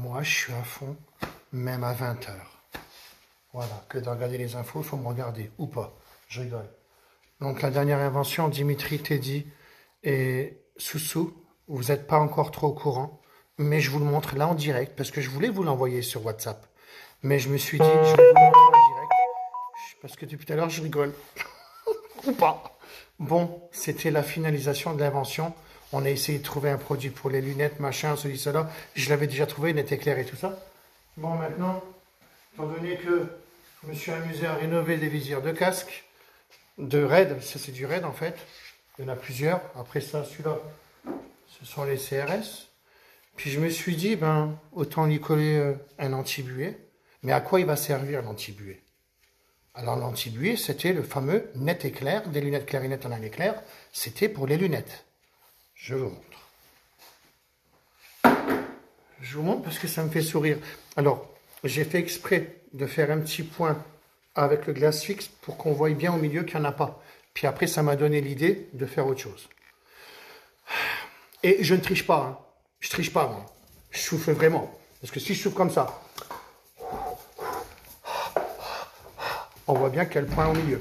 Moi, je suis à fond, même à 20 heures. Voilà, que de regarder les infos, il faut me regarder, ou pas. Je rigole. Donc, la dernière invention, Dimitri, Teddy et Soussou, vous n'êtes pas encore trop au courant, mais je vous le montre là en direct, parce que je voulais vous l'envoyer sur WhatsApp. Mais je me suis dit, je vais vous le montrer en direct, parce que depuis tout à l'heure, je rigole. Ou pas. Bon, c'était la finalisation de l'invention. On a essayé de trouver un produit pour les lunettes, machin, ceci, cela. Je l'avais déjà trouvé, il était clair et tout ça. Bon, maintenant, étant donné que je me suis amusé à rénover des visières de casque, de RAID, ça c'est du RAID en fait. Il y en a plusieurs. Après ça, celui-là, ce sont les CRS. Puis je me suis dit, ben, autant y coller un anti-buée. Mais à quoi il va servir l'anti-buée? Alors l'anti-buée, c'était le fameux net éclair, des lunettes clarinettes en un éclair. C'était pour les lunettes. Je vous montre. Je vous montre parce que ça me fait sourire. Alors, j'ai fait exprès de faire un petit point avec le glace fixe pour qu'on voie bien au milieu qu'il n'y en a pas. Puis après, ça m'a donné l'idée de faire autre chose. Et je ne triche pas. Hein. Je triche pas, moi. Je souffle vraiment. Parce que si je souffle comme ça, on voit bien quel point au milieu.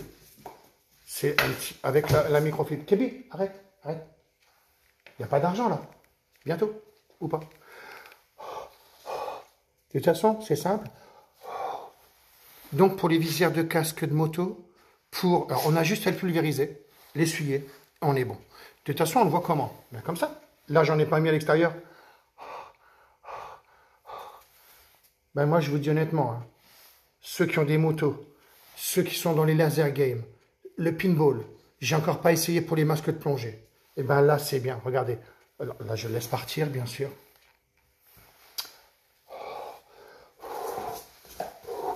C'est un petit... avec la microfibre. Kébi, arrête, arrête. Il n'y a pas d'argent là. Bientôt. Ou pas. De toute façon, c'est simple. Donc, pour les visières de casque de moto, alors, on a juste à le pulvériser, l'essuyer, on est bon. De toute façon, on le voit comment? Ben, comme ça. Là, j'en ai pas mis à l'extérieur. Ben, moi, je vous dis honnêtement, hein, ceux qui ont des motos, ceux qui sont dans les laser games, le pinball, j'ai encore pas essayé pour les masques de plongée. Et ben là, c'est bien. Regardez. Alors, là, je laisse partir, bien sûr.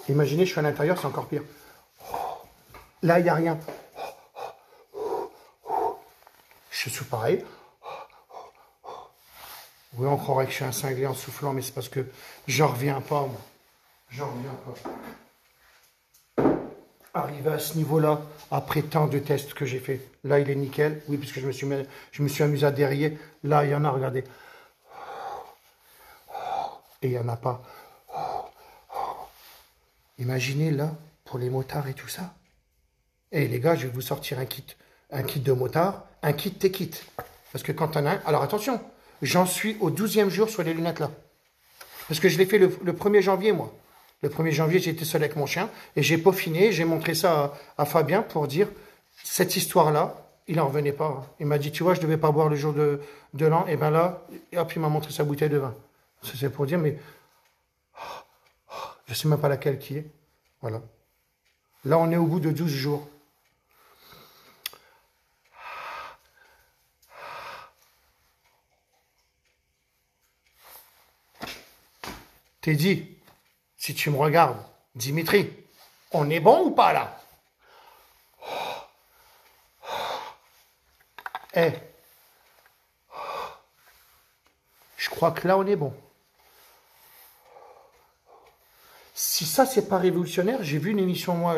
Imaginez, je suis à l'intérieur, c'est encore pire. Là, il n'y a rien. Je suis pareil. Oui, on croirait que je suis un cinglé en soufflant, mais c'est parce que j'en reviens pas, moi. J'en reviens pas. Arrivé à ce niveau-là, après tant de tests que j'ai fait, là, il est nickel. Oui, puisque je me suis amusé à dérayer. Là, il y en a, regardez. Et il n'y en a pas. Imaginez, là, pour les motards et tout ça. Et les gars, je vais vous sortir un kit de motard, un kit tes kits. Parce que quand on a un... Alors attention, j'en suis au 12e jour sur les lunettes là. Parce que je l'ai fait le 1er janvier, moi. Le 1er janvier, j'étais seul avec mon chien et j'ai peaufiné, j'ai montré ça à Fabien pour dire, cette histoire-là, il n'en revenait pas. Il m'a dit, tu vois, je ne devais pas boire le jour de l'an. Et bien là, hop, il m'a montré sa bouteille de vin. C'est pour dire, mais je ne sais même pas laquelle qui est. Voilà. Là, on est au bout de 12 jours. Teddy, si tu me regardes, Dimitri, on est bon ou pas là? Eh, je crois que là on est bon. Si ça c'est pas révolutionnaire, j'ai vu une émission, moi,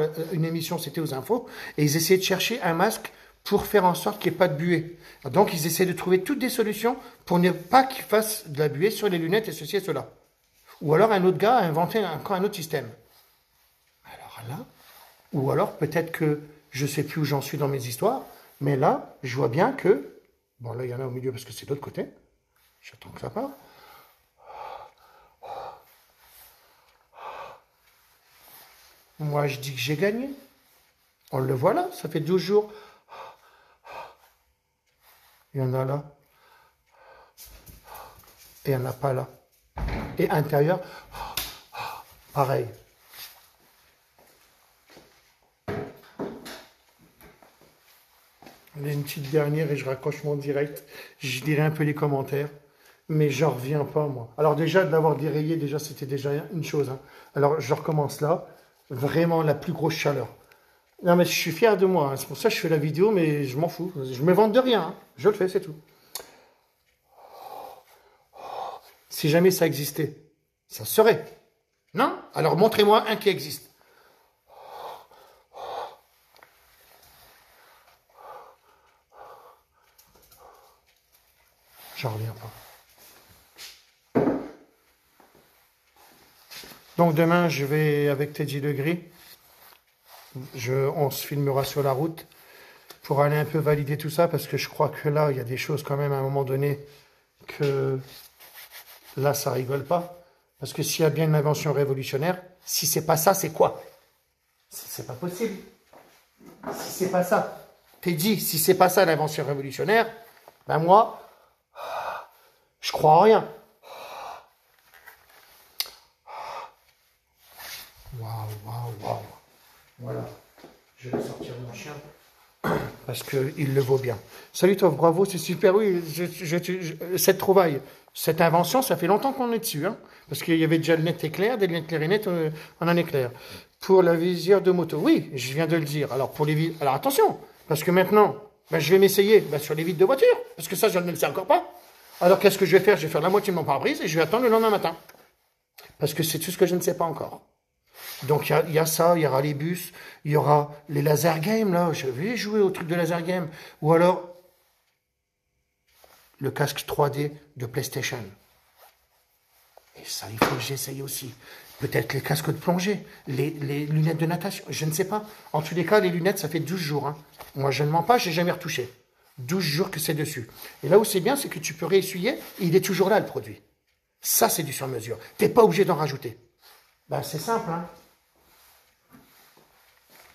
c'était aux infos, et ils essayaient de chercher un masque pour faire en sorte qu'il n'y ait pas de buée. Donc ils essaient de trouver toutes des solutions pour ne pas qu'ils fassent de la buée sur les lunettes et ceci et cela. Ou alors un autre gars a inventé encore un autre système. Alors là, ou alors peut-être que je ne sais plus où j'en suis dans mes histoires, mais là, je vois bien que... Bon, là, il y en a au milieu parce que c'est de l'autre côté. J'attends que ça part. Moi, je dis que j'ai gagné. On le voit là, ça fait 12 jours. Il y en a là. Et il n'y en a pas là. Et intérieur, pareil. On a une petite dernière et je raccroche mon direct. Je dirai un peu les commentaires. Mais j'en reviens pas, moi. Alors déjà, de l'avoir dérayé, déjà, c'était déjà une chose. Hein. Alors, je recommence là. Vraiment la plus grosse chaleur. Non, mais je suis fier de moi. Hein. C'est pour ça que je fais la vidéo, mais je m'en fous. Je me vante de rien. Hein. Je le fais, c'est tout. Si jamais ça existait, ça serait. Non? Alors, montrez-moi un qui existe. J'en reviens pas. Donc demain, je vais avec Teddy Legris. On se filmera sur la route pour aller un peu valider tout ça, parce que je crois que là, il y a des choses quand même à un moment donné que là, ça rigole pas. Parce que s'il y a bien une invention révolutionnaire, si c'est pas ça, c'est quoi? C'est pas possible. Si c'est pas ça, Teddy, si c'est pas ça l'invention révolutionnaire, ben moi, je crois en rien. Waouh, waouh, waouh. Voilà, je vais sortir mon chien parce qu'il le vaut bien. Salut Tov, bravo, c'est super. Oui, cette trouvaille, cette invention, ça fait longtemps qu'on est dessus. Hein, parce qu'il y avait déjà le net éclair, des lunettes clarinettes en un éclair. Pour la visière de moto, oui, je viens de le dire. Alors, alors attention, parce que maintenant, ben, je vais m'essayer sur les vitres de voiture, parce que ça, je ne le sais encore pas. Alors, qu'est-ce que je vais faire? Je vais faire la moitié de mon pare-brise et je vais attendre le lendemain matin. Parce que c'est tout ce que je ne sais pas encore. Donc, il y a ça, il y aura les bus, il y aura les laser games, là. Je vais jouer au truc de laser game. Ou alors, le casque 3D de PlayStation. Et ça, il faut que j'essaye aussi. Peut-être les casques de plongée, les lunettes de natation, je ne sais pas. En tous les cas, les lunettes, ça fait 12 jours. Hein. Moi, je ne mens pas, je n'ai jamais retouché. 12 jours que c'est dessus. Et là où c'est bien, c'est que tu peux réessuyer, et il est toujours là, le produit. Ça, c'est du sur-mesure. Tu n'es pas obligé d'en rajouter. Ben, c'est simple, hein.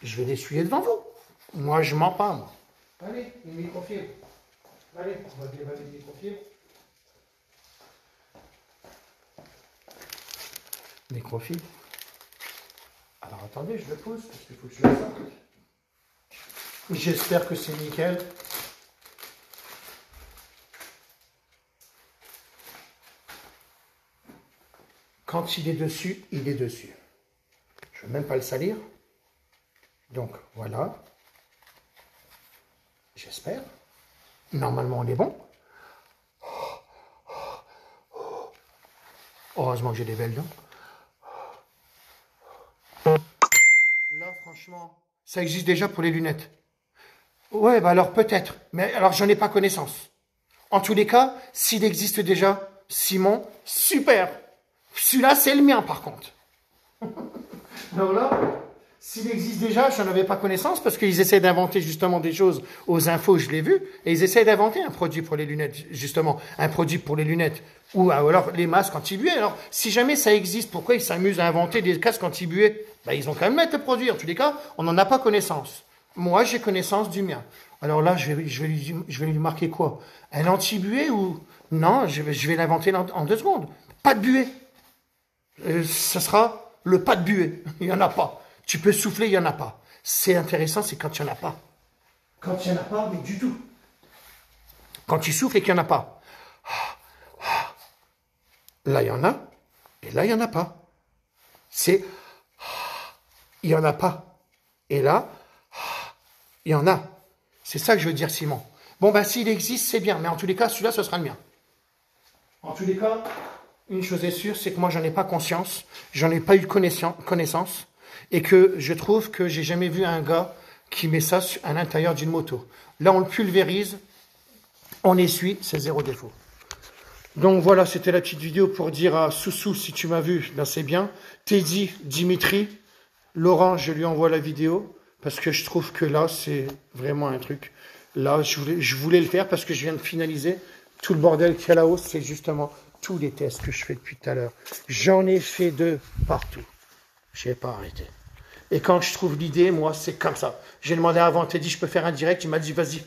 Je vais l'essuyer devant vous. Moi, je mens pas, moi. Allez, une microfibre. Allez, on va dévaler une microfibre. Microfibre. Alors, attendez, je le pose, parce qu'il faut que je le sorte. J'espère que c'est nickel. Quand il est dessus, il est dessus. Je ne veux même pas le salir. Donc, voilà. J'espère. Normalement, on est bon. Heureusement que j'ai des belles dents. Là, franchement, ça existe déjà pour les lunettes. Ouais, bah alors peut-être. Mais alors, j'en ai pas connaissance. En tous les cas, s'il existe déjà, Simon, super. Celui-là, c'est le mien, par contre. Alors là, s'il existe déjà, je n'en avais pas connaissance parce qu'ils essaient d'inventer justement des choses aux infos, je l'ai vu, et ils essaient d'inventer un produit pour les lunettes, justement, un produit pour les lunettes, ou alors les masques anti-buée. Alors, si jamais ça existe, pourquoi ils s'amusent à inventer des casques anti-buée? Ben, ils ont quand même à le produire. En tous les cas, on n'en a pas connaissance. Moi, j'ai connaissance du mien. Alors là, je vais lui marquer quoi? Un anti-buée ou... Non, je vais l'inventer en 2 secondes. Pas de buée. Ce sera le pas de buée. Il n'y en a pas. Tu peux souffler, il n'y en a pas. C'est intéressant, c'est quand il n'y en a pas. Quand il n'y en a pas, mais du tout. Quand tu souffles et qu'il n'y en a pas. Là, il y en a. Et là, il n'y en a pas. C'est... Il n'y en a pas. Et là, il y en a. C'est ça que je veux dire, Simon. Bon, ben, s'il existe, c'est bien. Mais en tous les cas, celui-là, ce sera le mien. En tous les cas, une chose est sûre, c'est que moi, j'en ai pas conscience. J'en ai pas eu connaissance. Et que je trouve que j'ai jamais vu un gars qui met ça à l'intérieur d'une moto. Là, on le pulvérise, on essuie, c'est 0 défaut. Donc voilà, c'était la petite vidéo pour dire à Soussou, si tu m'as vu, ben c'est bien. Teddy, Dimitri, Laurent, je lui envoie la vidéo, parce que je trouve que là, c'est vraiment un truc. Là, je voulais le faire parce que je viens de finaliser. Tout le bordel qu'il y a là-haut, c'est justement tous les tests que je fais depuis tout à l'heure. J'en ai fait 2 partout. Je n'ai pas arrêté. Et quand je trouve l'idée, moi, c'est comme ça. J'ai demandé avant, Teddy, je peux faire un direct? Il m'a dit, vas-y,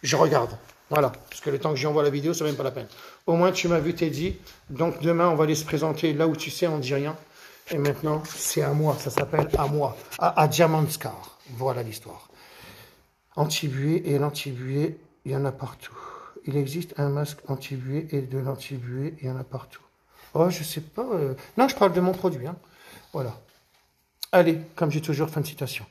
je regarde. Voilà, parce que le temps que j'envoie la vidéo, c'est même pas la peine. Au moins, tu m'as vu, Teddy. Donc, demain, on va aller se présenter là où tu sais, on ne dit rien. Et maintenant, c'est à moi, ça s'appelle à moi, à Diamantskar. Voilà l'histoire. Anti-buée et l'anti-buée, il y en a partout. Il existe un masque anti-buée et de l'anti-buée, il y en a partout. Oh, je sais pas. Non, je parle de mon produit. Hein. Voilà. Allez, comme j'ai toujours, fin de citation.